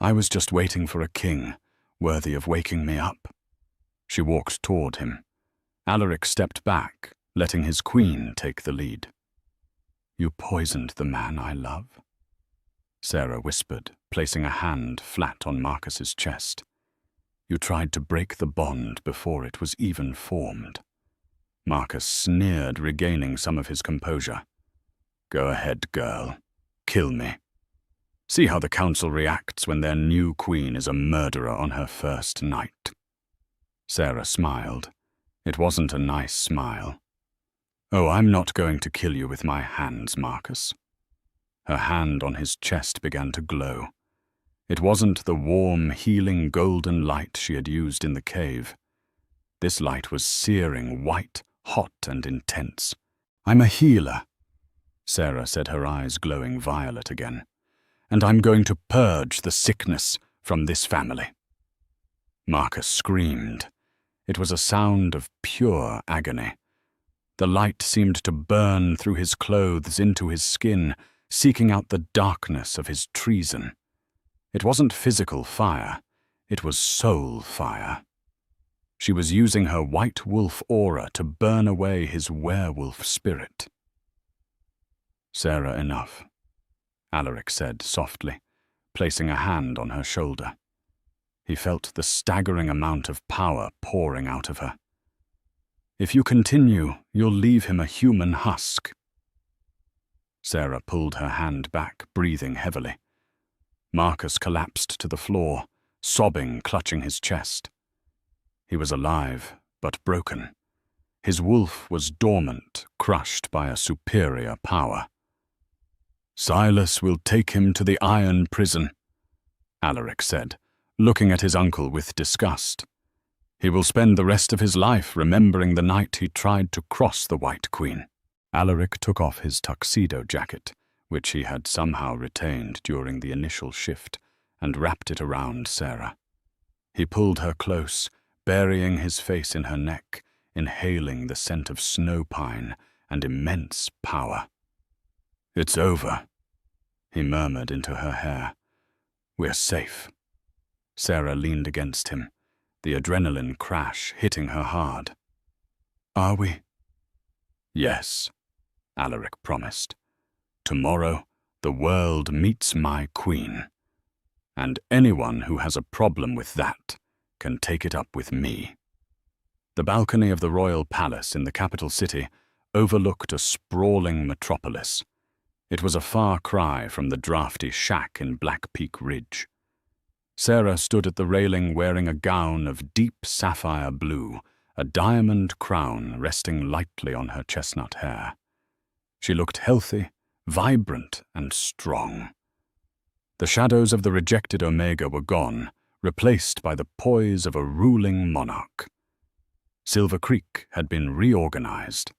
[SPEAKER 1] "I was just waiting for a king, worthy of waking me up." She walked toward him. Alaric stepped back, letting his queen take the lead. "You poisoned the man I love," Sarah whispered, placing a hand flat on Marcus's chest. "You tried to break the bond before it was even formed." Marcus sneered, regaining some of his composure. "Go ahead, girl. Kill me. See how the council reacts when their new queen is a murderer on her first night." Sarah smiled. It wasn't a nice smile. "Oh, I'm not going to kill you with my hands, Marcus." Her hand on his chest began to glow. It wasn't the warm, healing golden light she had used in the cave. This light was searing, white, hot, and intense. "I'm a healer," Sarah said, her eyes glowing violet again. "And I'm going to purge the sickness from this family." Marcus screamed. It was a sound of pure agony. The light seemed to burn through his clothes into his skin, seeking out the darkness of his treason. It wasn't physical fire, it was soul fire. She was using her white wolf aura to burn away his werewolf spirit. "Sarah, enough," Alaric said softly, placing a hand on her shoulder. He felt the staggering amount of power pouring out of her. "If you continue, you'll leave him a human husk." Sarah pulled her hand back, breathing heavily. Marcus collapsed to the floor, sobbing, clutching his chest. He was alive, but broken. His wolf was dormant, crushed by a superior power. "Silas will take him to the iron prison," Alaric said, looking at his uncle with disgust. "He will spend the rest of his life remembering the night he tried to cross the White Queen." Alaric took off his tuxedo jacket, which he had somehow retained during the initial shift, and wrapped it around Sarah. He pulled her close, burying his face in her neck, inhaling the scent of snow pine and immense power. "It's over," he murmured into her hair. "We're safe." Sarah leaned against him, the adrenaline crash hitting her hard. "Are we?" "Yes," Alaric promised. "Tomorrow, the world meets my queen. And anyone who has a problem with that can take it up with me." The balcony of the royal palace in the capital city overlooked a sprawling metropolis. It was a far cry from the drafty shack in Black Peak Ridge. Sarah stood at the railing wearing a gown of deep sapphire blue, a diamond crown resting lightly on her chestnut hair. She looked healthy, vibrant, and strong. The shadows of the rejected Omega were gone, replaced by the poise of a ruling monarch. Silver Creek had been reorganized.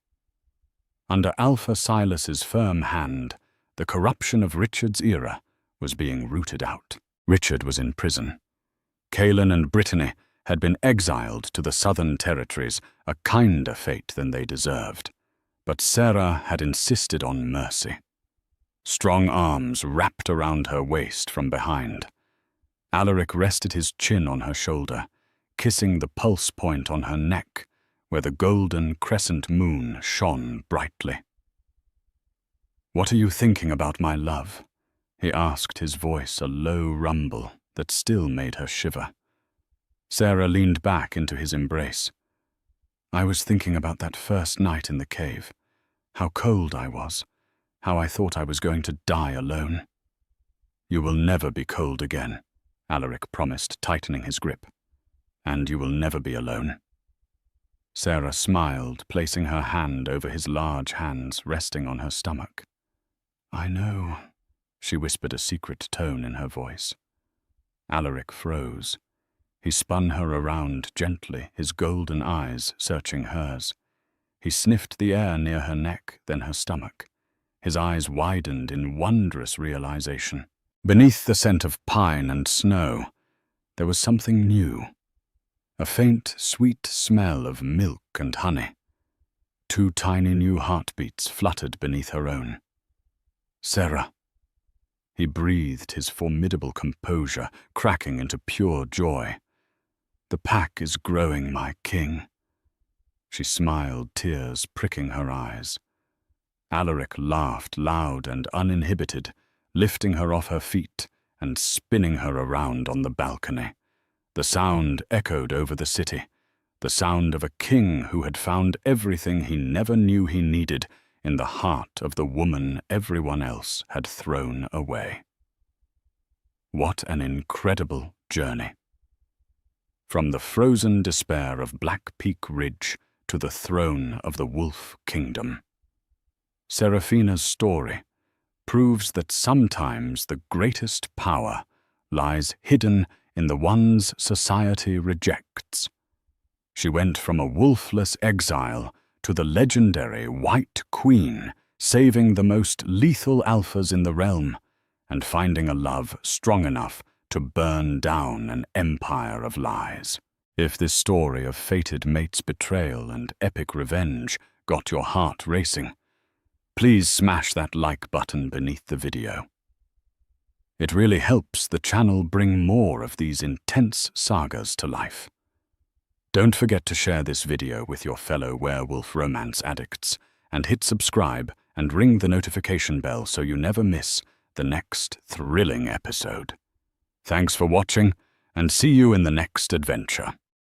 [SPEAKER 1] Under Alpha Silas's firm hand, the corruption of Richard's era was being rooted out. Richard was in prison. Kaelin and Brittany had been exiled to the southern territories, a kinder fate than they deserved. But Sarah had insisted on mercy. Strong arms wrapped around her waist from behind. Alaric rested his chin on her shoulder, kissing the pulse point on her neck, where the golden crescent moon shone brightly. "What are you thinking about, my love?" he asked, his voice a low rumble that still made her shiver. Sarah leaned back into his embrace. "I was thinking about that first night in the cave. How cold I was. How I thought I was going to die alone." "You will never be cold again," Alaric promised, tightening his grip. "And you will never be alone." Sarah smiled, placing her hand over his large hands resting on her stomach. "I know," she whispered, a secret tone in her voice. Alaric froze. He spun her around gently, his golden eyes searching hers. He sniffed the air near her neck, then her stomach. His eyes widened in wondrous realization. Beneath the scent of pine and snow, there was something new. A faint, sweet smell of milk and honey. 2 tiny new heartbeats fluttered beneath her own. "Sarah." He breathed, his formidable composure cracking into pure joy. "The pack is growing, my king." She smiled, tears pricking her eyes. Alaric laughed loud and uninhibited, lifting her off her feet and spinning her around on the balcony. The sound echoed over the city, the sound of a king who had found everything he never knew he needed in the heart of the woman everyone else had thrown away. What an incredible journey. From the frozen despair of Black Peak Ridge to the throne of the Wolf Kingdom. Seraphina's story proves that sometimes the greatest power lies hidden in the ones society rejects. She went from a wolfless exile to the legendary White Queen, saving the most lethal alphas in the realm, and finding a love strong enough to burn down an empire of lies. If this story of fated mates' betrayal and epic revenge got your heart racing, please smash that like button beneath the video. It really helps the channel bring more of these intense sagas to life. Don't forget to share this video with your fellow werewolf romance addicts, and hit subscribe and ring the notification bell so you never miss the next thrilling episode. Thanks for watching, and see you in the next adventure.